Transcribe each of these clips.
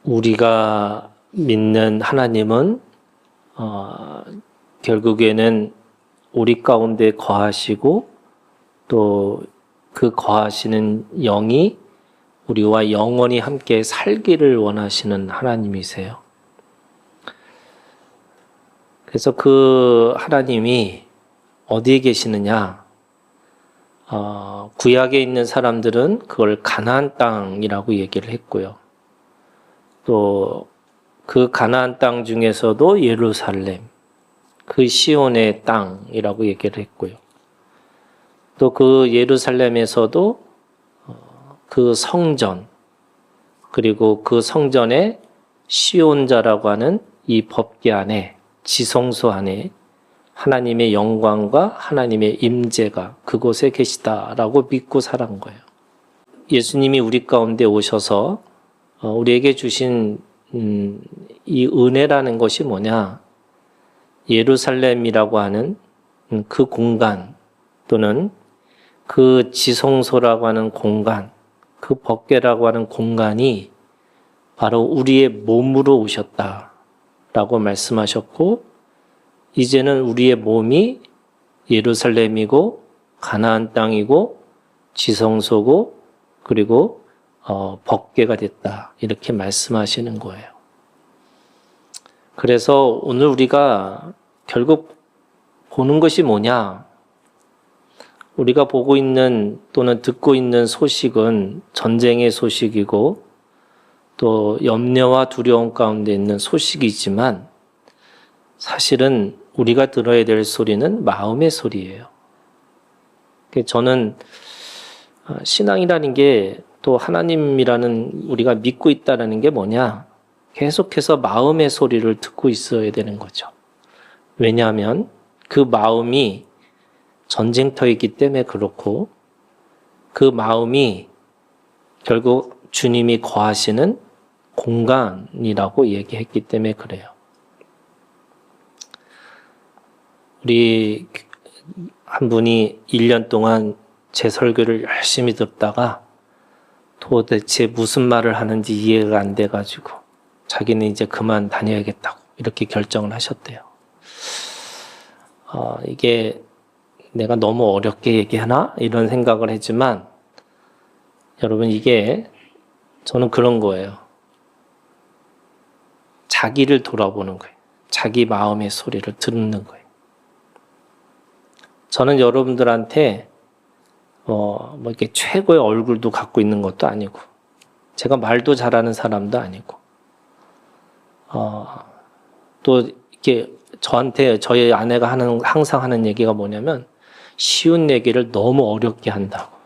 우리가 믿는 하나님은 결국에는 우리 가운데 거하시고 또 그 거하시는 영이 우리와 영원히 함께 살기를 원하시는 하나님이세요. 그래서 그 하나님이 어디에 계시느냐? 구약에 있는 사람들은 그걸 가나안 땅이라고 얘기를 했고요. 또 그 가나안 땅 중에서도 예루살렘, 그 시온의 땅이라고 얘기를 했고요. 또 그 예루살렘에서도 그 성전, 그리고 그 성전의 시온자라고 하는 이 법궤 안에, 지성소 안에 하나님의 영광과 하나님의 임재가 그곳에 계시다라고 믿고 살은 거예요. 예수님이 우리 가운데 오셔서 우리에게 주신 이 은혜라는 것이 뭐냐? 예루살렘이라고 하는 그 공간, 또는 그 지성소라고 하는 공간, 그 법궤라고 하는 공간이 바로 우리의 몸으로 오셨다라고 말씀하셨고, 이제는 우리의 몸이 예루살렘이고 가나안 땅이고 지성소고 그리고 법궤가 됐다, 이렇게 말씀하시는 거예요. 그래서 오늘 우리가 결국 보는 것이 뭐냐? 우리가 보고 있는 또는 듣고 있는 소식은 전쟁의 소식이고 또 염려와 두려움 가운데 있는 소식이지만, 사실은 우리가 들어야 될 소리는 마음의 소리예요. 저는 신앙이라는 게, 또 하나님이라는 우리가 믿고 있다는 게 뭐냐? 계속해서 마음의 소리를 듣고 있어야 되는 거죠. 왜냐하면 그 마음이 전쟁터이기 때문에 그렇고, 그 마음이 결국 주님이 거하시는 공간이라고 얘기했기 때문에 그래요. 우리 한 분이 1년 동안 제 설교를 열심히 듣다가 도대체 무슨 말을 하는지 이해가 안 돼가지고 자기는 이제 그만 다녀야겠다고 이렇게 결정을 하셨대요. 이게 내가 너무 어렵게 얘기하나? 이런 생각을 했지만, 여러분, 이게 저는 그런 거예요. 자기를 돌아보는 거예요. 자기 마음의 소리를 듣는 거예요. 저는 여러분들한테 이렇게 최고의 얼굴도 갖고 있는 것도 아니고, 제가 말도 잘하는 사람도 아니고, 또 이렇게 저한테 저희 아내가 항상 하는 얘기가 뭐냐면, 쉬운 얘기를 너무 어렵게 한다고.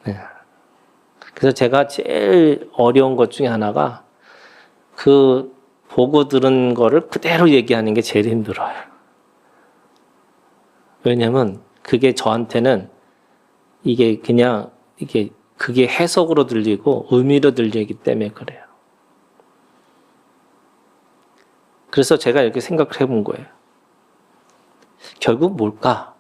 네. 그래서 제가 제일 어려운 것 중에 하나가 그 보고 들은 거를 그대로 얘기하는 게 제일 힘들어요. 왜냐면 그게 저한테는 이게 그냥 그게 해석으로 들리고 의미로 들리기 때문에 그래요. 그래서 제가 이렇게 생각을 해본 거예요. 결국 뭘까?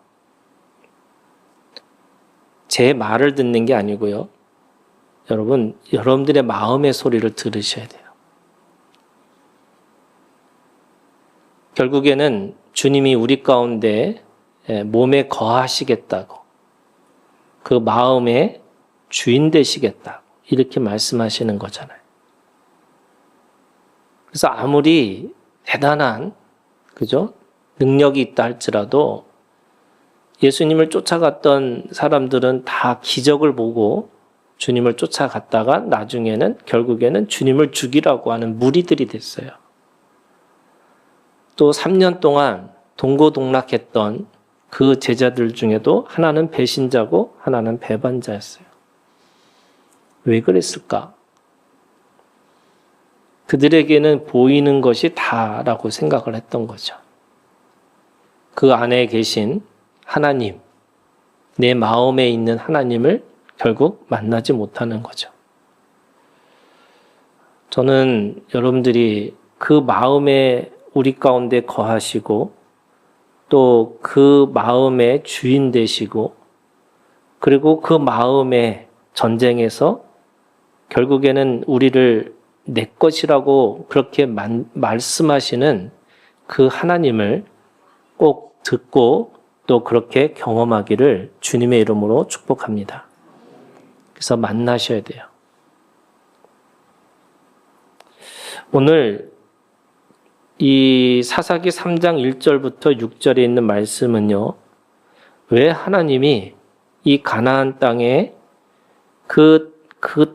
제 말을 듣는 게 아니고요. 여러분들의 마음의 소리를 들으셔야 돼요. 결국에는 주님이 우리 가운데 몸에 거하시겠다고, 그 마음의 주인 되시겠다고 이렇게 말씀하시는 거잖아요. 그래서 아무리 대단한, 그죠? 능력이 있다 할지라도 예수님을 쫓아갔던 사람들은 다 기적을 보고 주님을 쫓아갔다가 나중에는 결국에는 주님을 죽이라고 하는 무리들이 됐어요. 또 3년 동안 동고동락했던 그 제자들 중에도 하나는 배신자고 하나는 배반자였어요. 왜 그랬을까? 그들에게는 보이는 것이 다라고 생각을 했던 거죠. 그 안에 계신 하나님, 내 마음에 있는 하나님을 결국 만나지 못하는 거죠. 저는 여러분들이 그 마음에 우리 가운데 거하시고 또 그 마음의 주인 되시고 그리고 그 마음의 전쟁에서 결국에는 우리를 내 것이라고 그렇게 말씀하시는 그 하나님을 꼭 듣고 또 그렇게 경험하기를 주님의 이름으로 축복합니다. 그래서 만나셔야 돼요. 오늘 이 사사기 3장 1절부터 6절에 있는 말씀은요, 왜 하나님이 이 가나안 땅에 그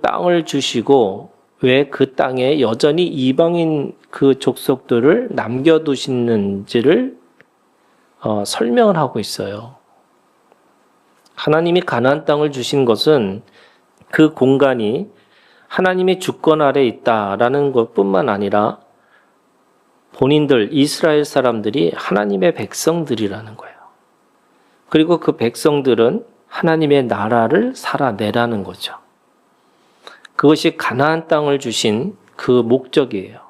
땅을 주시고 왜 그 땅에 여전히 이방인 그 족속들을 남겨두시는지를 설명을 하고 있어요. 하나님이 가나안 땅을 주신 것은 그 공간이 하나님의 주권 아래 있다라는 것뿐만 아니라 본인들 이스라엘 사람들이 하나님의 백성들이라는 거예요. 그리고 그 백성들은 하나님의 나라를 살아내라는 거죠. 그것이 가나안 땅을 주신 그 목적이에요.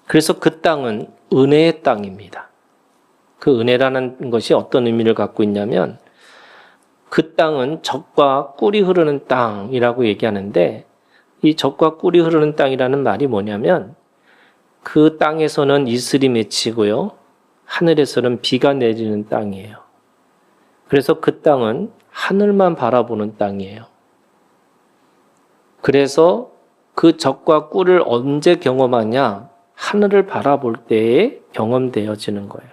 그래서 그 땅은 은혜의 땅입니다. 그 은혜라는 것이 어떤 의미를 갖고 있냐면 그 땅은 젖과 꿀이 흐르는 땅이라고 얘기하는데 이 젖과 꿀이 흐르는 땅이라는 말이 뭐냐면 그 땅에서는 이슬이 맺히고요. 하늘에서는 비가 내리는 땅이에요. 그래서 그 땅은 하늘만 바라보는 땅이에요. 그래서 그 젖과 꿀을 언제 경험하냐? 하늘을 바라볼 때에 경험되어지는 거예요.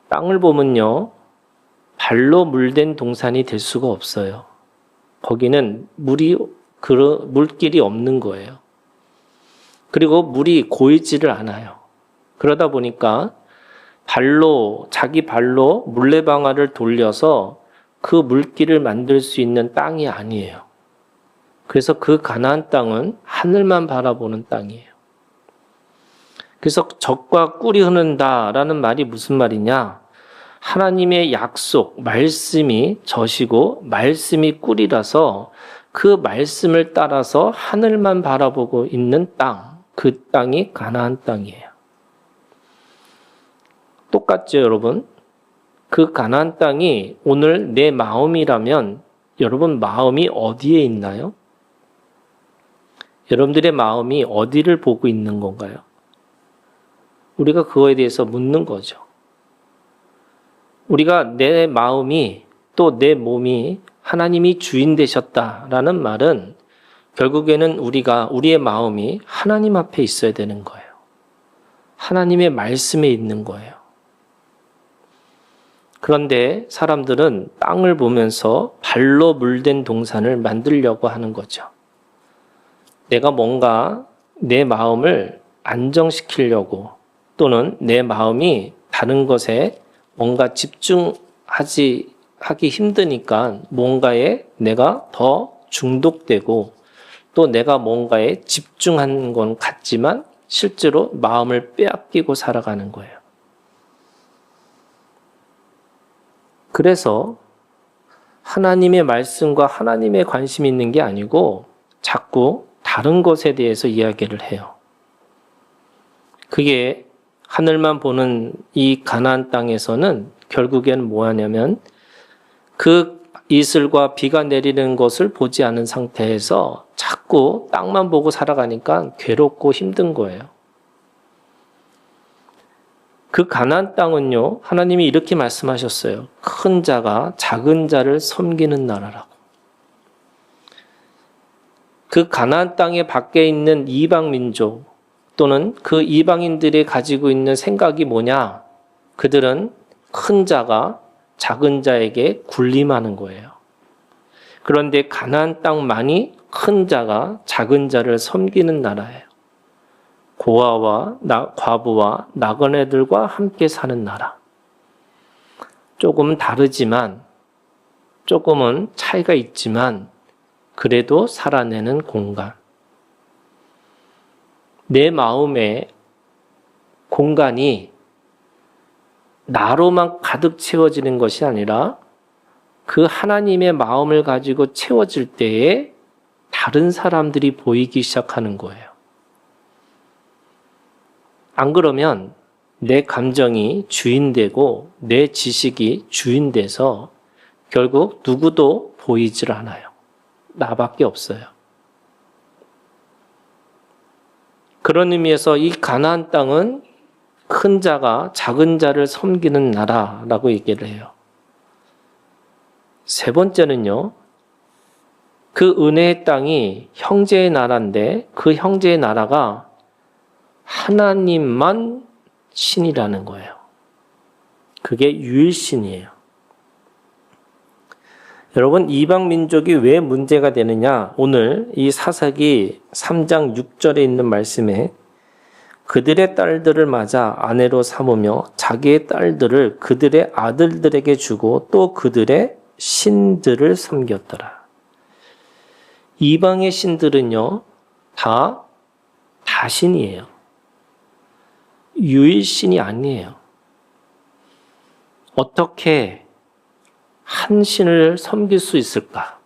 땅을 보면요. 발로 물된 동산이 될 수가 없어요. 거기는 물길이 없는 거예요. 그리고 물이 고이지를 않아요. 그러다 보니까 자기 발로 물레방아를 돌려서 그 물길을 만들 수 있는 땅이 아니에요. 그래서 그 가나안 땅은 하늘만 바라보는 땅이에요. 그래서 젖과 꿀이 흐른다라는 말이 무슨 말이냐? 하나님의 약속, 말씀이 젖이고 말씀이 꿀이라서 그 말씀을 따라서 하늘만 바라보고 있는 땅, 그 땅이 가나안 땅이에요. 똑같죠, 여러분? 그 가나안 땅이 오늘 내 마음이라면 여러분 마음이 어디에 있나요? 여러분들의 마음이 어디를 보고 있는 건가요? 우리가 그거에 대해서 묻는 거죠. 우리가 내 마음이 또 내 몸이 하나님이 주인 되셨다라는 말은 결국에는 우리의 마음이 하나님 앞에 있어야 되는 거예요. 하나님의 말씀에 있는 거예요. 그런데 사람들은 땅을 보면서 발로 물된 동산을 만들려고 하는 거죠. 내가 뭔가 내 마음을 안정시키려고 또는 내 마음이 다른 것에 뭔가 하기 힘드니까 뭔가에 내가 더 중독되고 또 내가 뭔가에 집중하는 건 같지만 실제로 마음을 빼앗기고 살아가는 거예요. 그래서 하나님의 말씀과 하나님의 관심이 있는 게 아니고 자꾸 다른 것에 대해서 이야기를 해요. 그게 하늘만 보는 이 가나안 땅에서는 결국엔 뭐하냐면 그 이슬과 비가 내리는 것을 보지 않은 상태에서 자꾸 땅만 보고 살아가니까 괴롭고 힘든 거예요. 그 가나안 땅은요, 하나님이 이렇게 말씀하셨어요. 큰 자가 작은 자를 섬기는 나라라고. 그 가나안 땅에 밖에 있는 이방 민족 또는 그 이방인들이 가지고 있는 생각이 뭐냐? 그들은 큰 자가 작은 자에게 군림하는 거예요. 그런데 가나안 땅만이 큰 자가 작은 자를 섬기는 나라예요. 고아와 과부와 나그네들과 함께 사는 나라. 조금은 다르지만, 조금은 차이가 있지만 그래도 살아내는 공간. 내 마음의 공간이 나로만 가득 채워지는 것이 아니라 그 하나님의 마음을 가지고 채워질 때에 다른 사람들이 보이기 시작하는 거예요. 안 그러면 내 감정이 주인되고 내 지식이 주인돼서 결국 누구도 보이질 않아요. 나밖에 없어요. 그런 의미에서 이 가나안 땅은 큰 자가 작은 자를 섬기는 나라라고 얘기를 해요. 세 번째는요, 그 은혜의 땅이 형제의 나라인데 그 형제의 나라가 하나님만 신이라는 거예요. 그게 유일신이에요. 여러분, 이방 민족이 왜 문제가 되느냐? 오늘 이 사사기 3장 6절에 있는 말씀에 그들의 딸들을 맞아 아내로 삼으며 자기의 딸들을 그들의 아들들에게 주고 또 그들의 신들을 섬겼더라. 이방의 신들은요, 다 다신이에요. 유일신이 아니에요. 어떻게 한 신을 섬길 수 있을까?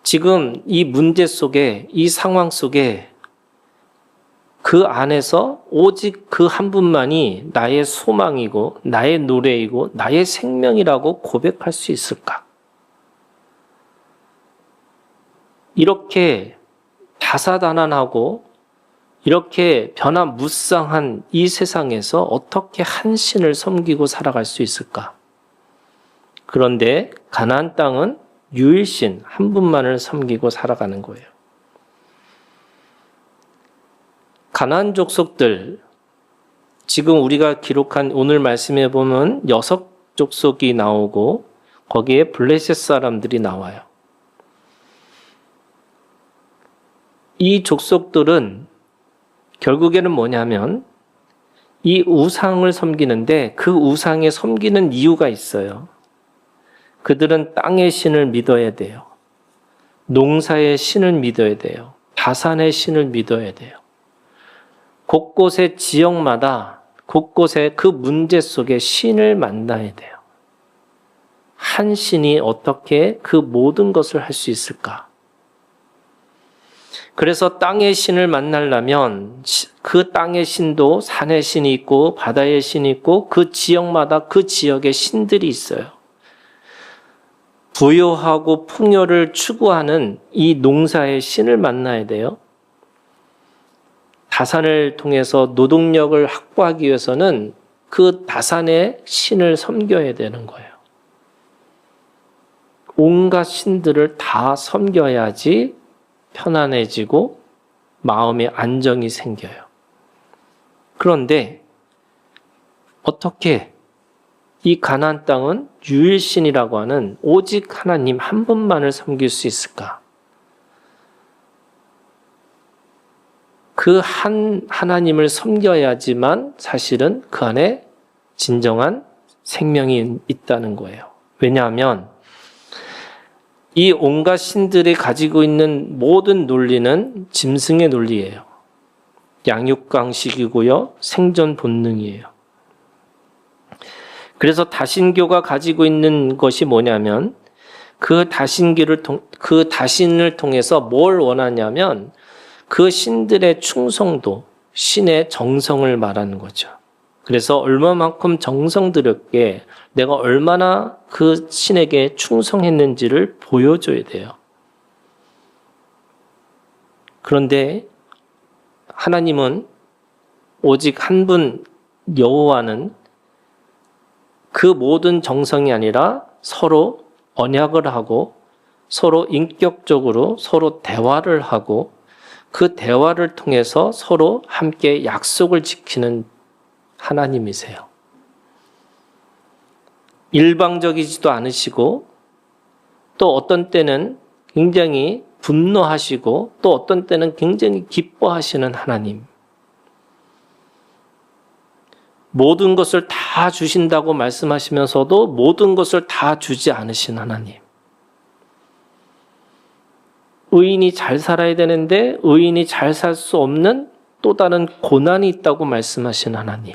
지금 이 문제 속에, 이 상황 속에 그 안에서 오직 그 한 분만이 나의 소망이고 나의 노래이고 나의 생명이라고 고백할 수 있을까? 이렇게 다사다난하고 이렇게 변화무쌍한 이 세상에서 어떻게 한 신을 섬기고 살아갈 수 있을까? 그런데 가나안 땅은 유일신 한 분만을 섬기고 살아가는 거예요. 가나안 족속들, 지금 우리가 기록한 오늘 말씀에 보면 6족속이 나오고 거기에 블레셋 사람들이 나와요. 이 족속들은 결국에는 뭐냐면 이 우상을 섬기는데 그 우상에 섬기는 이유가 있어요. 그들은 땅의 신을 믿어야 돼요. 농사의 신을 믿어야 돼요. 다산의 신을 믿어야 돼요. 곳곳의 지역마다 곳곳에 그 문제 속에 신을 만나야 돼요. 한 신이 어떻게 그 모든 것을 할 수 있을까? 그래서 땅의 신을 만나려면 그 땅의 신도 산의 신이 있고 바다의 신이 있고 그 지역마다 그 지역의 신들이 있어요. 부요하고 풍요를 추구하는 이 농사의 신을 만나야 돼요. 다산을 통해서 노동력을 확보하기 위해서는 그 다산의 신을 섬겨야 되는 거예요. 온갖 신들을 다 섬겨야지 편안해지고 마음의 안정이 생겨요. 그런데 어떻게 이 가나안 땅은 유일신이라고 하는 오직 하나님 한 분만을 섬길 수 있을까? 그 한 하나님을 섬겨야지만 사실은 그 안에 진정한 생명이 있다는 거예요. 왜냐하면 이 온갖 신들이 가지고 있는 모든 논리는 짐승의 논리예요. 양육강식이고요. 생존 본능이에요. 그래서 다신교가 가지고 있는 것이 뭐냐면 그 다신을 통해서 뭘 원하냐면 그 신들의 충성도, 신의 정성을 말하는 거죠. 그래서 얼마만큼 정성 들였게 내가 얼마나 그 신에게 충성했는지를 보여줘야 돼요. 그런데 하나님은 오직 한 분 여호와는 그 모든 정성이 아니라 서로 언약을 하고 서로 인격적으로 서로 대화를 하고 그 대화를 통해서 서로 함께 약속을 지키는 하나님이세요. 일방적이지도 않으시고 또 어떤 때는 굉장히 분노하시고 또 어떤 때는 굉장히 기뻐하시는 하나님. 모든 것을 다 주신다고 말씀하시면서도 모든 것을 다 주지 않으신 하나님. 의인이 잘 살아야 되는데 의인이 잘 살 수 없는 또 다른 고난이 있다고 말씀하신 하나님.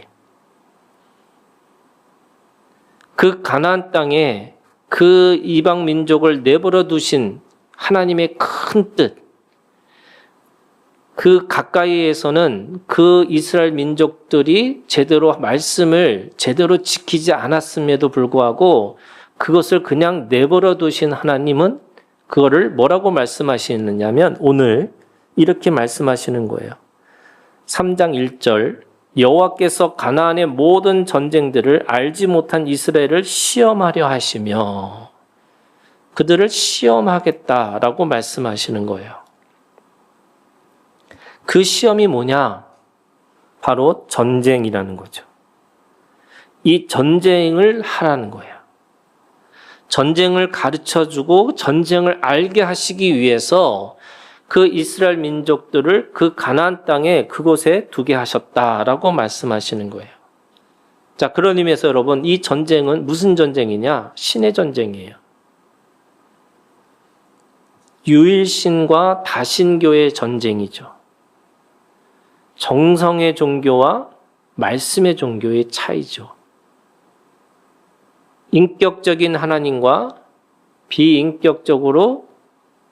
그 가나안 땅에 그 이방 민족을 내버려 두신 하나님의 큰 뜻, 그 가까이에서는 그 이스라엘 민족들이 제대로 말씀을 제대로 지키지 않았음에도 불구하고 그것을 그냥 내버려 두신 하나님은 그거를 뭐라고 말씀하시느냐면 오늘 이렇게 말씀하시는 거예요. 3장 1절 여호와께서 가나안의 모든 전쟁들을 알지 못한 이스라엘을 시험하려 하시며 그들을 시험하겠다라고 말씀하시는 거예요. 그 시험이 뭐냐? 바로 전쟁이라는 거죠. 이 전쟁을 하라는 거예요. 전쟁을 가르쳐주고 전쟁을 알게 하시기 위해서 그 이스라엘 민족들을 그 가나안 땅에 그곳에 두게 하셨다라고 말씀하시는 거예요. 자, 그런 의미에서 여러분 이 전쟁은 무슨 전쟁이냐? 신의 전쟁이에요. 유일신과 다신교의 전쟁이죠. 정성의 종교와 말씀의 종교의 차이죠. 인격적인 하나님과 비인격적으로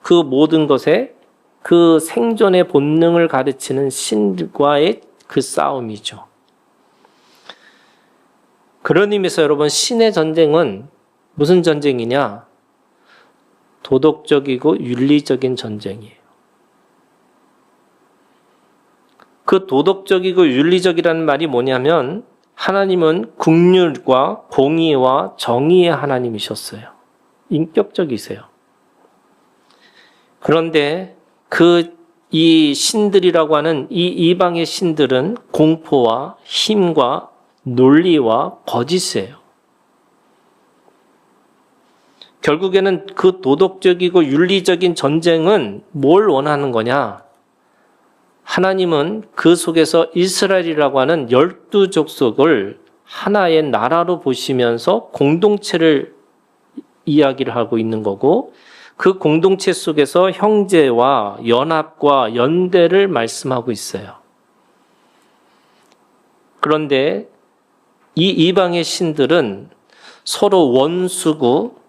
그 모든 것에 그 생존의 본능을 가르치는 신과의 그 싸움이죠. 그런 의미에서 여러분 신의 전쟁은 무슨 전쟁이냐? 도덕적이고 윤리적인 전쟁이에요. 그 도덕적이고 윤리적이라는 말이 뭐냐면 하나님은 긍휼과 공의와 정의의 하나님이셨어요. 인격적이세요. 그런데 이 신들이라고 하는 이 이방의 신들은 공포와 힘과 논리와 거짓이에요. 결국에는 그 도덕적이고 윤리적인 전쟁은 뭘 원하는 거냐? 하나님은 그 속에서 이스라엘이라고 하는 12족속을 하나의 나라로 보시면서 공동체를 이야기를 하고 있는 거고 그 공동체 속에서 형제와 연합과 연대를 말씀하고 있어요. 그런데 이 이방의 신들은 서로 원수고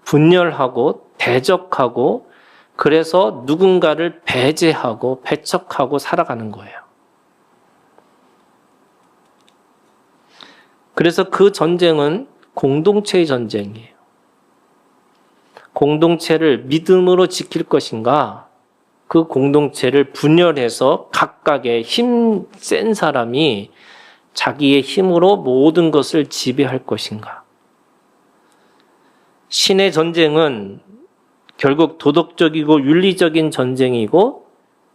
분열하고 대적하고 그래서 누군가를 배제하고 배척하고 살아가는 거예요. 그래서 그 전쟁은 공동체의 전쟁이에요. 공동체를 믿음으로 지킬 것인가? 그 공동체를 분열해서 각각의 힘 센 사람이 자기의 힘으로 모든 것을 지배할 것인가? 신의 전쟁은 결국 도덕적이고 윤리적인 전쟁이고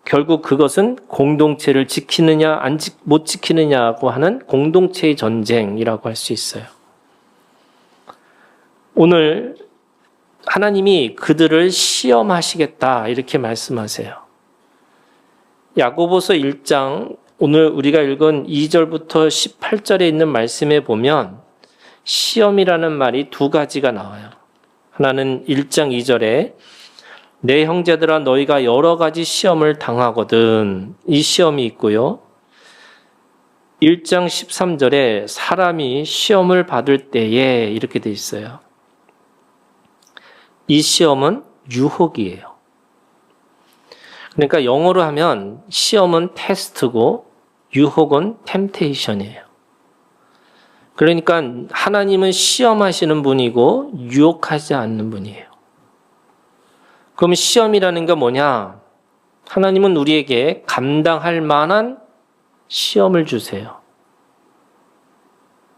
결국 그것은 공동체를 지키느냐 못 지키느냐고 하는 공동체의 전쟁이라고 할 수 있어요. 오늘 하나님이 그들을 시험하시겠다 이렇게 말씀하세요. 야고보서 1장 오늘 우리가 읽은 2절부터 18절에 있는 말씀에 보면 시험이라는 말이 두 가지가 나와요. 하나는 1장 2절에 내 형제들아 너희가 여러 가지 시험을 당하거든 이 시험이 있고요. 1장 13절에 사람이 시험을 받을 때에 이렇게 돼 있어요. 이 시험은 유혹이에요. 그러니까 영어로 하면 시험은 테스트고 유혹은 템테이션이에요. 그러니까 하나님은 시험하시는 분이고 유혹하지 않는 분이에요. 그럼 시험이라는 게 뭐냐? 하나님은 우리에게 감당할 만한 시험을 주세요.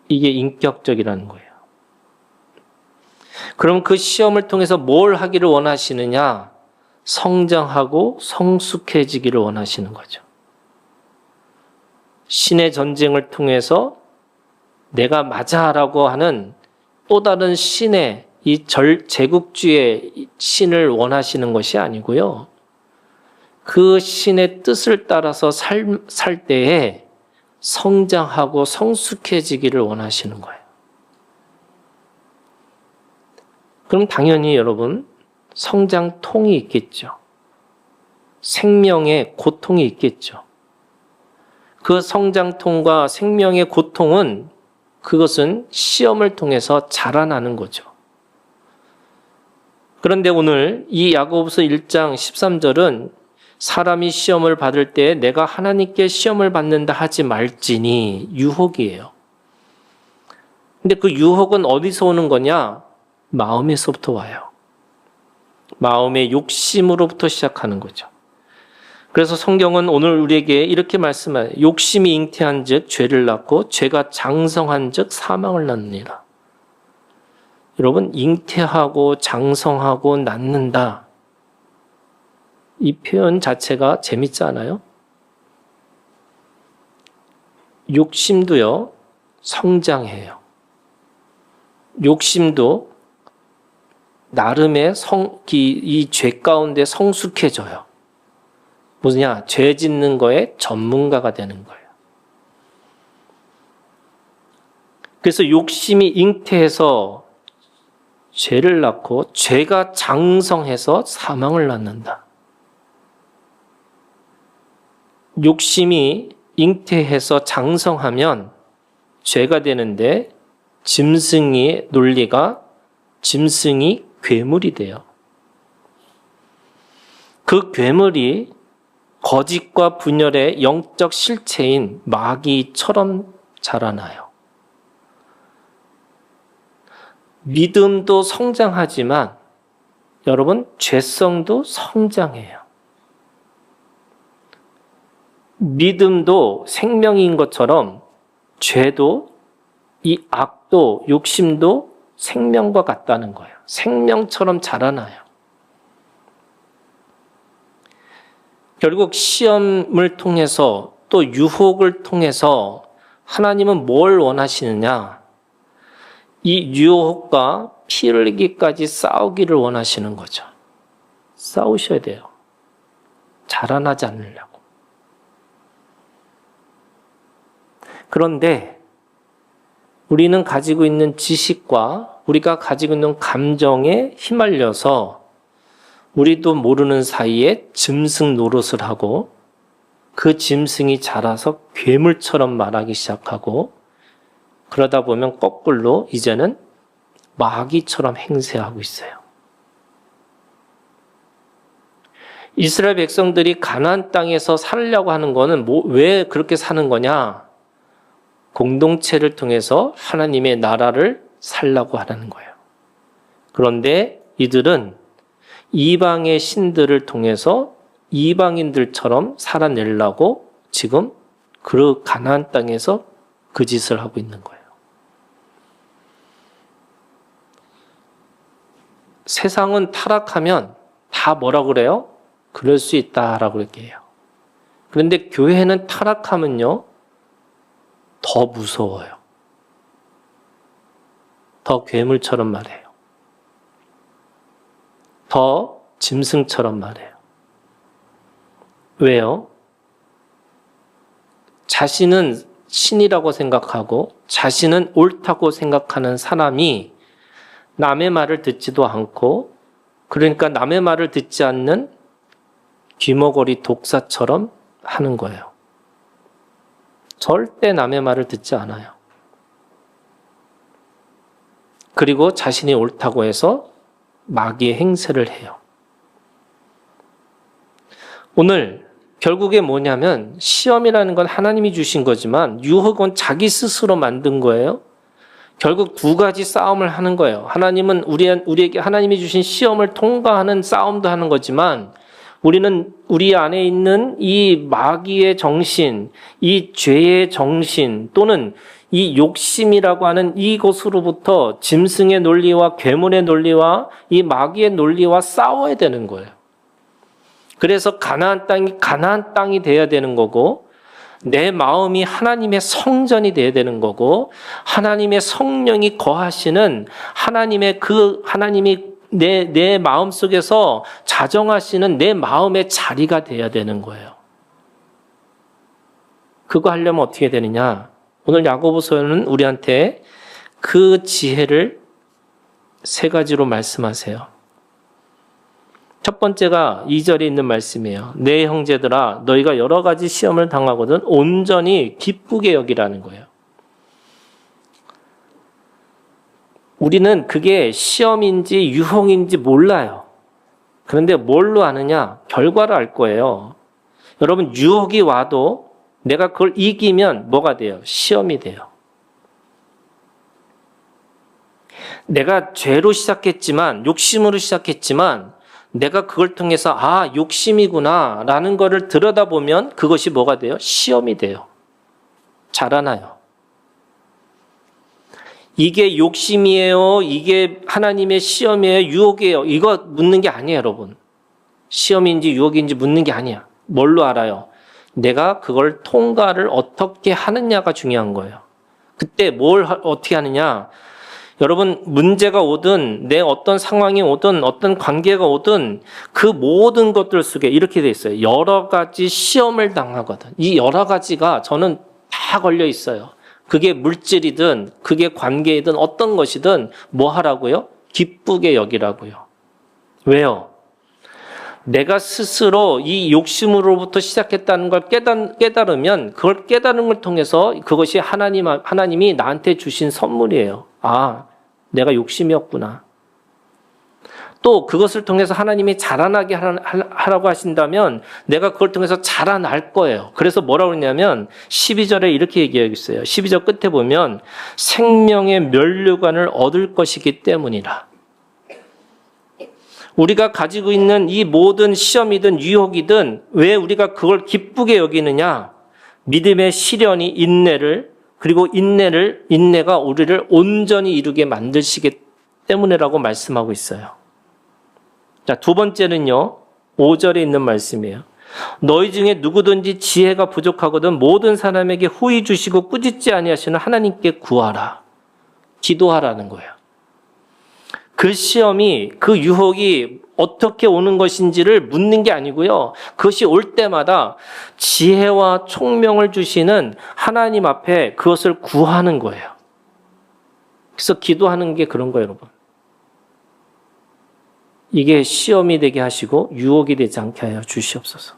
이게 인격적이라는 거예요. 그럼 그 시험을 통해서 뭘 하기를 원하시느냐? 성장하고 성숙해지기를 원하시는 거죠. 신의 전쟁을 통해서 내가 맞아라고 하는 또 다른 신의 이 제국주의 신을 원하시는 것이 아니고요. 그 신의 뜻을 따라서 살 때에 성장하고 성숙해지기를 원하시는 거예요. 그럼 당연히 여러분 성장통이 있겠죠. 생명의 고통이 있겠죠. 그 성장통과 생명의 고통은 그것은 시험을 통해서 자라나는 거죠. 그런데 오늘 이 야고보서 1장 13절은 사람이 시험을 받을 때 내가 하나님께 시험을 받는다 하지 말지니 유혹이에요. 근데 그 유혹은 어디서 오는 거냐? 마음에서부터 와요. 마음의 욕심으로부터 시작하는 거죠. 그래서 성경은 오늘 우리에게 이렇게 말씀해요. 욕심이 잉태한 즉 죄를 낳고 죄가 장성한 즉 사망을 낳느니라. 여러분, 잉태하고 장성하고 낳는다. 이 표현 자체가 재밌지 않아요? 욕심도요, 성장해요. 욕심도 나름의 이 죄 가운데 성숙해져요. 뭐냐? 죄 짓는 거에 전문가가 되는 거예요. 그래서 욕심이 잉태해서 죄를 낳고 죄가 장성해서 사망을 낳는다. 욕심이 잉태해서 장성하면 죄가 되는데 짐승의 논리가 짐승이 괴물이 돼요. 그 괴물이 거짓과 분열의 영적 실체인 마귀처럼 자라나요. 믿음도 성장하지만 여러분, 죄성도 성장해요. 믿음도 생명인 것처럼 죄도, 이 악도, 욕심도 생명과 같다는 거예요. 생명처럼 자라나요. 결국 시험을 통해서 또 유혹을 통해서 하나님은 뭘 원하시느냐? 이 유혹과 피 흘리기까지 싸우기를 원하시는 거죠. 싸우셔야 돼요. 자라나지 않으려고. 그런데 우리는 가지고 있는 지식과 우리가 가지고 있는 감정에 휘말려서 우리도 모르는 사이에 짐승 노릇을 하고 그 짐승이 자라서 괴물처럼 말하기 시작하고 그러다 보면 거꾸로 이제는 마귀처럼 행세하고 있어요. 이스라엘 백성들이 가나안 땅에서 살려고 하는 거는 왜 그렇게 사는 거냐? 공동체를 통해서 하나님의 나라를 살려고 하는 거예요. 그런데 이들은 이방의 신들을 통해서 이방인들처럼 살아내려고 지금 그 가나안 땅에서 그 짓을 하고 있는 거예요. 세상은 타락하면 다 뭐라 그래요? 그럴 수 있다라고 얘기해요. 그런데 교회는 타락하면요, 더 무서워요. 더 괴물처럼 말해요. 더 짐승처럼 말해요. 왜요? 자신은 신이라고 생각하고 자신은 옳다고 생각하는 사람이 남의 말을 듣지도 않고, 그러니까 남의 말을 듣지 않는 귀머거리 독사처럼 하는 거예요. 절대 남의 말을 듣지 않아요. 그리고 자신이 옳다고 해서 마귀의 행세를 해요. 오늘 결국에 뭐냐면 시험이라는 건 하나님이 주신 거지만 유혹은 자기 스스로 만든 거예요. 결국 두 가지 싸움을 하는 거예요. 하나님은 우리에게 하나님이 주신 시험을 통과하는 싸움도 하는 거지만 우리는 우리 안에 있는 이 마귀의 정신, 이 죄의 정신 또는 이 욕심이라고 하는 이것으로부터 짐승의 논리와 괴물의 논리와 이 마귀의 논리와 싸워야 되는 거예요. 그래서 가나안 땅이 돼야 되는 거고, 내 마음이 하나님의 성전이 돼야 되는 거고, 하나님의 성령이 거하시는 하나님이 내 마음 속에서 자정하시는 내 마음의 자리가 돼야 되는 거예요. 그거 하려면 어떻게 되느냐? 오늘 야고보서는 우리한테 그 지혜를 세 가지로 말씀하세요. 첫 번째가 2절에 있는 말씀이에요. 내 형제들아, 너희가 여러 가지 시험을 당하거든 온전히 기쁘게 여기라는 거예요. 우리는 그게 시험인지 유혹인지 몰라요. 그런데 뭘로 아느냐? 결과를 알 거예요. 여러분, 유혹이 와도 내가 그걸 이기면 뭐가 돼요? 시험이 돼요. 내가 죄로 시작했지만, 욕심으로 시작했지만 내가 그걸 통해서 욕심이구나 라는 거를 들여다보면 그것이 뭐가 돼요? 시험이 돼요. 자라나요. 이게 욕심이에요? 이게 하나님의 시험이에요? 유혹이에요? 이거 묻는 게 아니에요, 여러분. 시험인지 유혹인지 묻는 게 아니야. 뭘로 알아요? 내가 그걸 통과를 어떻게 하느냐가 중요한 거예요. 그때 어떻게 하느냐? 여러분, 문제가 오든 내 어떤 상황이 오든 어떤 관계가 오든 그 모든 것들 속에 이렇게 돼 있어요. 여러 가지 시험을 당하거든. 이 여러 가지가 저는 다 걸려 있어요. 그게 물질이든 그게 관계이든 어떤 것이든 뭐 하라고요? 기쁘게 여기라고요. 왜요? 내가 스스로 이 욕심으로부터 시작했다는 걸 깨달으면 그걸 깨달은 걸 통해서 그것이 하나님이 나한테 주신 선물이에요. 내가 욕심이었구나. 또 그것을 통해서 하나님이 자라나게 하라고 하신다면 내가 그걸 통해서 자라날 거예요. 그래서 뭐라고 그러냐면 12절에 이렇게 얘기하고 있어요. 12절 끝에 보면 생명의 면류관을 얻을 것이기 때문이라. 우리가 가지고 있는 이 모든 시험이든 유혹이든 왜 우리가 그걸 기쁘게 여기느냐? 믿음의 시련이 그리고 인내가 우리를 온전히 이루게 만드시기 때문이라고 말씀하고 있어요. 자, 두 번째는요. 5절에 있는 말씀이에요. 너희 중에 누구든지 지혜가 부족하거든 모든 사람에게 후히 주시고 꾸짖지 아니하시는 하나님께 구하라. 기도하라는 거예요. 그 시험이, 그 유혹이 어떻게 오는 것인지를 묻는 게 아니고요. 그것이 올 때마다 지혜와 총명을 주시는 하나님 앞에 그것을 구하는 거예요. 그래서 기도하는 게 그런 거예요, 여러분. 이게 시험이 되게 하시고 유혹이 되지 않게 하여 주시옵소서.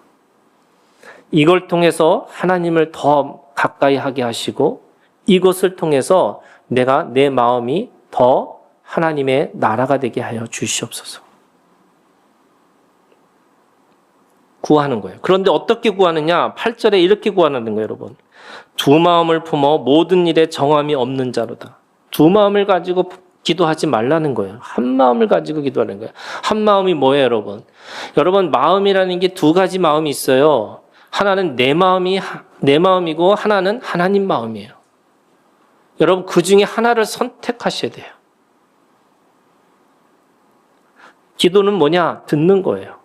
이걸 통해서 하나님을 더 가까이 하게 하시고 이것을 통해서 내 마음이 더 하나님의 나라가 되게 하여 주시옵소서. 구하는 거예요. 그런데 어떻게 구하느냐? 8절에 이렇게 구하는 거예요, 여러분. 두 마음을 품어 모든 일에 정함이 없는 자로다. 두 마음을 가지고 기도하지 말라는 거예요. 한 마음을 가지고 기도하는 거예요. 한 마음이 뭐예요, 여러분? 여러분, 마음이라는 게 두 가지 마음이 있어요. 하나는 내 마음이고 하나는 하나님 마음이에요. 여러분, 그 중에 하나를 선택하셔야 돼요. 기도는 뭐냐? 듣는 거예요.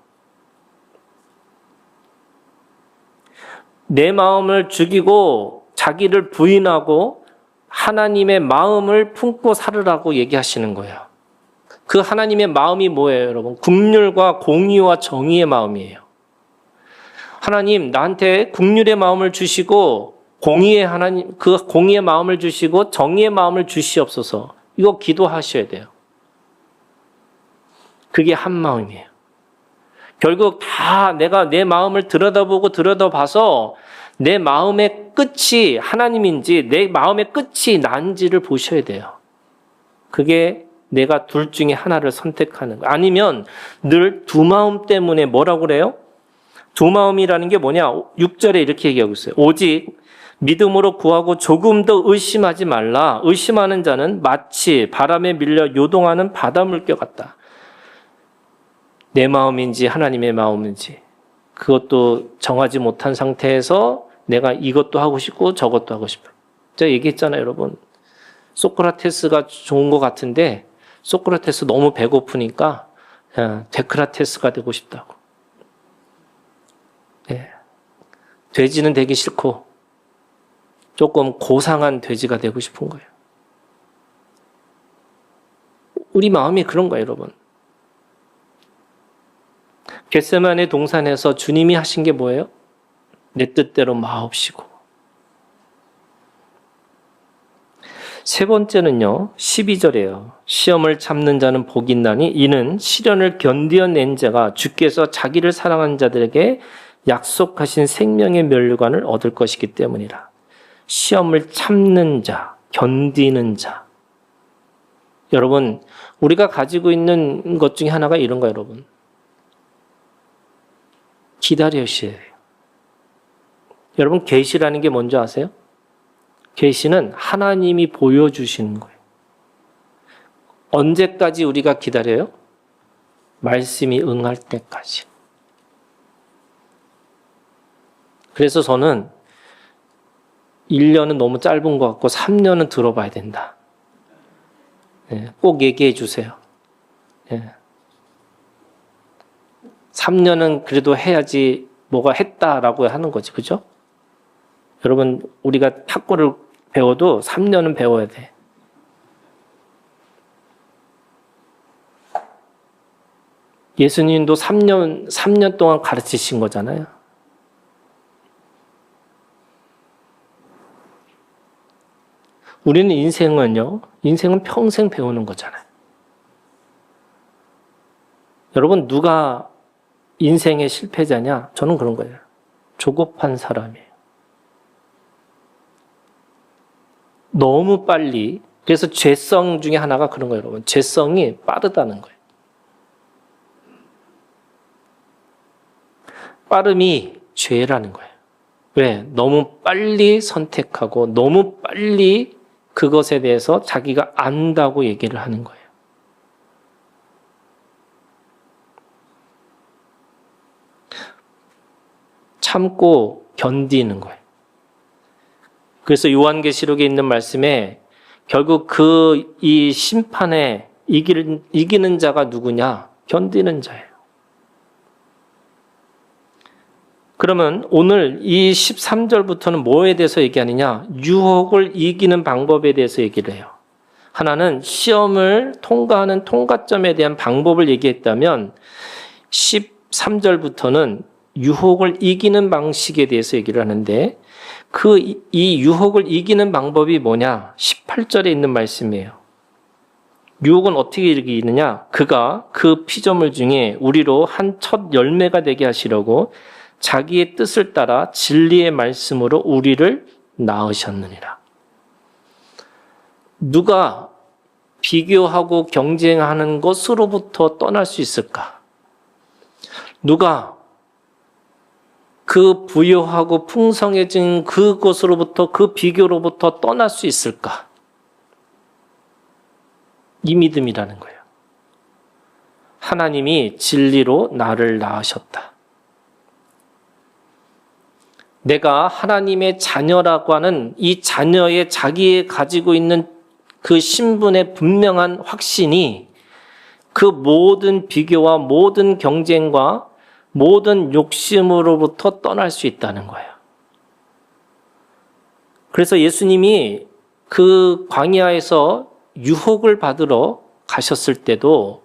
내 마음을 죽이고 자기를 부인하고 하나님의 마음을 품고 살으라고 얘기하시는 거예요. 그 하나님의 마음이 뭐예요, 여러분? 긍휼과 공의와 정의의 마음이에요. 하나님, 나한테 긍휼의 마음을 주시고 그 공의의 마음을 주시고 정의의 마음을 주시옵소서. 이거 기도하셔야 돼요. 그게 한 마음이에요. 결국 다 내가 내 마음을 들여다봐서 내 마음의 끝이 하나님인지 내 마음의 끝이 난지를 보셔야 돼요. 그게 내가 둘 중에 하나를 선택하는 거. 아니면 늘 두 마음 때문에 뭐라고 그래요? 두 마음이라는 게 뭐냐? 6절에 이렇게 얘기하고 있어요. 오직 믿음으로 구하고 조금 더 의심하지 말라. 의심하는 자는 마치 바람에 밀려 요동하는 바닷물결 같다. 내 마음인지 하나님의 마음인지 그것도 정하지 못한 상태에서 내가 이것도 하고 싶고 저것도 하고 싶어요. 제가 얘기했잖아요, 여러분. 소크라테스가 좋은 것 같은데 소크라테스 너무 배고프니까 데크라테스가 되고 싶다고. 네. 돼지는 되기 싫고 조금 고상한 돼지가 되고 싶은 거예요. 우리 마음이 그런 거예요, 여러분. 겟세마네 동산에서 주님이 하신 게 뭐예요? 내 뜻대로 마옵시고. 세 번째는요, 12절이에요. 시험을 참는 자는 복이 있나니 이는 시련을 견디어낸 자가 주께서 자기를 사랑하는 자들에게 약속하신 생명의 면류관을 얻을 것이기 때문이라. 시험을 참는 자, 견디는 자. 여러분, 우리가 가지고 있는 것 중에 하나가 이런 거예요, 여러분. 기다리셔야 돼요. 여러분, 계시라는 게 뭔지 아세요? 계시는 하나님이 보여주시는 거예요. 언제까지 우리가 기다려요? 말씀이 응할 때까지. 그래서 저는 1년은 너무 짧은 것 같고 3년은 들어봐야 된다. 꼭 얘기해 주세요. 3년은 그래도 해야지 뭐가 했다라고 하는 거지. 그죠? 여러분, 우리가 탁구를 배워도 3년은 배워야 돼. 예수님도 3년 동안 가르치신 거잖아요. 우리는 인생은 평생 배우는 거잖아요. 여러분, 누가 인생의 실패자냐? 저는 그런 거예요. 조급한 사람이에요. 너무 빨리. 그래서 죄성 중에 하나가 그런 거예요, 여러분. 죄성이 빠르다는 거예요. 빠름이 죄라는 거예요. 왜? 너무 빨리 선택하고 너무 빨리 그것에 대해서 자기가 안다고 얘기를 하는 거예요. 참고 견디는 거예요. 그래서 요한계시록에 있는 말씀에 결국 이 심판에 이기는 자가 누구냐? 견디는 자예요. 그러면 오늘 이 13절부터는 뭐에 대해서 얘기하느냐? 유혹을 이기는 방법에 대해서 얘기를 해요. 하나는 시험을 통과하는 통과점에 대한 방법을 얘기했다면 13절부터는 유혹을 이기는 방식에 대해서 얘기를 하는데 이 유혹을 이기는 방법이 뭐냐? 18절에 있는 말씀이에요. 유혹은 어떻게 이기느냐? 그가 그 피조물 중에 우리로 한 첫 열매가 되게 하시려고 자기의 뜻을 따라 진리의 말씀으로 우리를 낳으셨느니라. 누가 비교하고 경쟁하는 것으로부터 떠날 수 있을까? 누가 그 부유하고 풍성해진 그것으로부터, 그 비교로부터 떠날 수 있을까? 이 믿음이라는 거예요. 하나님이 진리로 나를 낳으셨다. 내가 하나님의 자녀라고 하는 이 자녀의 자기의 가지고 있는 그 신분의 분명한 확신이 그 모든 비교와 모든 경쟁과 모든 욕심으로부터 떠날 수 있다는 거예요. 그래서 예수님이 그 광야에서 유혹을 받으러 가셨을 때도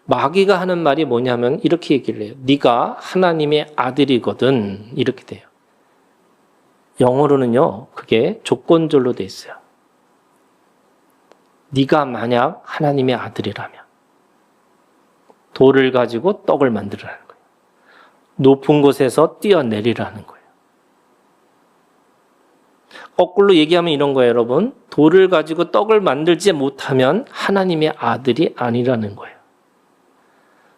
마귀가 하는 말이 뭐냐면 이렇게 얘기를 해요. 네가 하나님의 아들이거든. 이렇게 돼요. 영어로는요, 그게 조건절로 돼 있어요. 네가 만약 하나님의 아들이라면 돌을 가지고 떡을 만들으라는 거예요. 높은 곳에서 뛰어내리라는 거예요. 거꾸로 얘기하면 이런 거예요, 여러분. 돌을 가지고 떡을 만들지 못하면 하나님의 아들이 아니라는 거예요.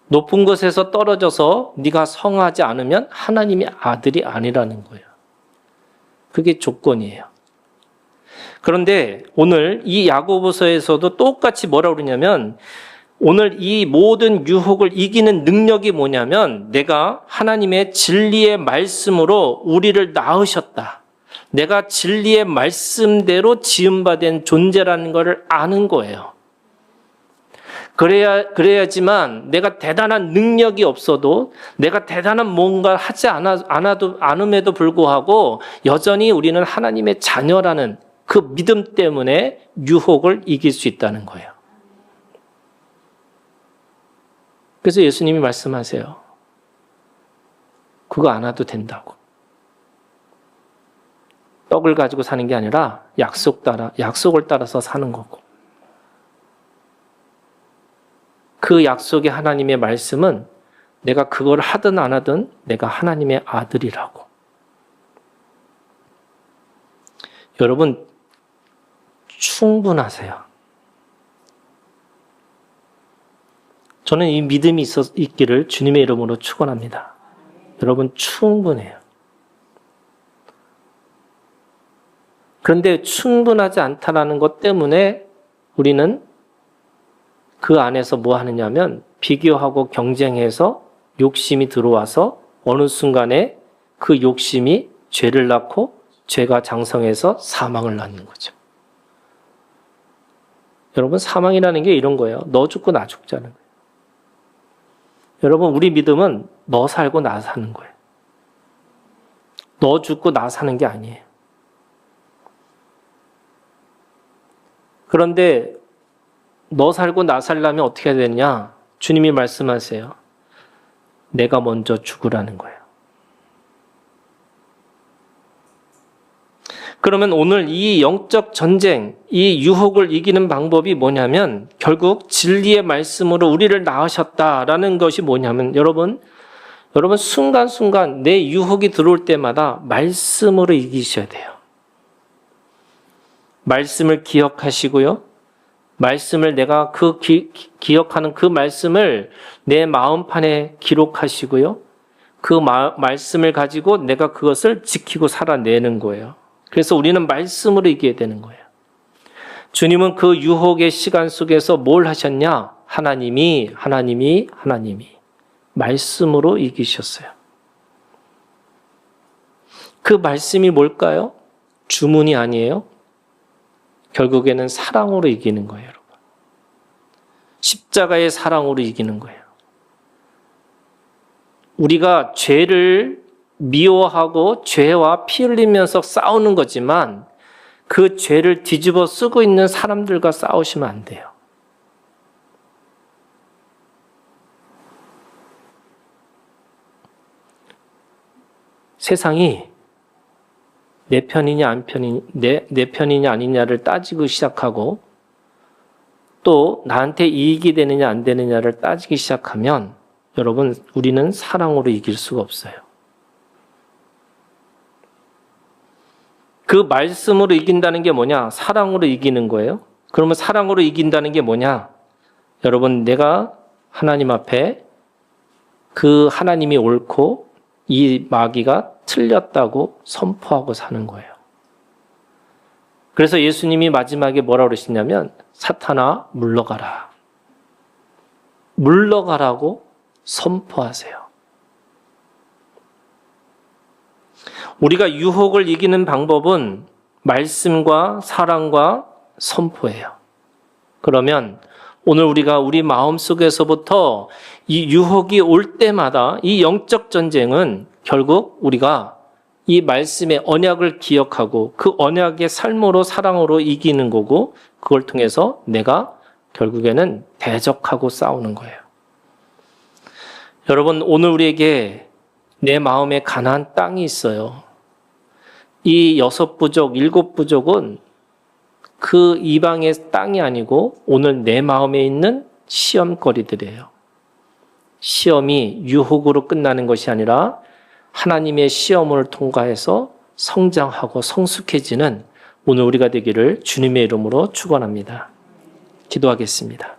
높은 곳에서 떨어져서 네가 성하지 않으면 하나님의 아들이 아니라는 거예요. 그게 조건이에요. 그런데 오늘 이 야고보서에서도 똑같이 뭐라고 그러냐면 오늘 이 모든 유혹을 이기는 능력이 뭐냐면 내가 하나님의 진리의 말씀으로 우리를 낳으셨다. 내가 진리의 말씀대로 지음받은 존재라는 것을 아는 거예요. 그래야지만 내가 대단한 능력이 없어도 내가 대단한 뭔가를 하지 않음에도 불구하고 여전히 우리는 하나님의 자녀라는 그 믿음 때문에 유혹을 이길 수 있다는 거예요. 그래서 예수님이 말씀하세요. 그거 안 와도 된다고. 떡을 가지고 사는 게 아니라 약속을 따라서 사는 거고. 그 약속의 하나님의 말씀은 내가 그걸 하든 안 하든 내가 하나님의 아들이라고. 여러분, 충분하세요. 저는 이 믿음이 있기를 주님의 이름으로 축원합니다. 여러분, 충분해요. 그런데 충분하지 않다라는 것 때문에 우리는 그 안에서 뭐 하느냐면 비교하고 경쟁해서 욕심이 들어와서 어느 순간에 그 욕심이 죄를 낳고 죄가 장성해서 사망을 낳는 거죠. 여러분, 사망이라는 게 이런 거예요. 너 죽고 나 죽자는 거예요. 여러분, 우리 믿음은 너 살고 나 사는 거예요. 너 죽고 나 사는 게 아니에요. 그런데 너 살고 나 살려면 어떻게 해야 되느냐? 주님이 말씀하세요. 내가 먼저 죽으라는 거예요. 그러면 오늘 이 영적 전쟁, 이 유혹을 이기는 방법이 뭐냐면 결국 진리의 말씀으로 우리를 낳으셨다라는 것이 뭐냐면 여러분 순간순간 내 유혹이 들어올 때마다 말씀으로 이기셔야 돼요. 말씀을 기억하시고요. 말씀을 내가 기억하는 그 말씀을 내 마음판에 기록하시고요. 그 말씀을 가지고 내가 그것을 지키고 살아내는 거예요. 그래서 우리는 말씀으로 이겨야 되는 거예요. 주님은 그 유혹의 시간 속에서 뭘 하셨냐? 하나님이 말씀으로 이기셨어요. 그 말씀이 뭘까요? 주문이 아니에요. 결국에는 사랑으로 이기는 거예요, 여러분. 십자가의 사랑으로 이기는 거예요. 우리가 죄를 미워하고 죄와 피 흘리면서 싸우는 거지만 그 죄를 뒤집어 쓰고 있는 사람들과 싸우시면 안 돼요. 세상이 내 편이냐 내 편이냐 아니냐를 따지고 시작하고 또 나한테 이익이 되느냐 안 되느냐를 따지기 시작하면 여러분 우리는 사랑으로 이길 수가 없어요. 그 말씀으로 이긴다는 게 뭐냐? 사랑으로 이기는 거예요. 그러면 사랑으로 이긴다는 게 뭐냐? 여러분 내가 하나님 앞에 그 하나님이 옳고 이 마귀가 틀렸다고 선포하고 사는 거예요. 그래서 예수님이 마지막에 뭐라고 그러시냐면 사탄아 물러가라. 물러가라고 선포하세요. 우리가 유혹을 이기는 방법은 말씀과 사랑과 선포예요. 그러면 오늘 우리가 우리 마음속에서부터 이 유혹이 올 때마다 이 영적 전쟁은 결국 우리가 이 말씀의 언약을 기억하고 그 언약의 삶으로 사랑으로 이기는 거고 그걸 통해서 내가 결국에는 대적하고 싸우는 거예요. 여러분 오늘 우리에게 내 마음에 가나안 땅이 있어요. 이 6부족, 7부족은 그 이방의 땅이 아니고 오늘 내 마음에 있는 시험거리들이에요. 시험이 유혹으로 끝나는 것이 아니라 하나님의 시험을 통과해서 성장하고 성숙해지는 오늘 우리가 되기를 주님의 이름으로 축원합니다. 기도하겠습니다.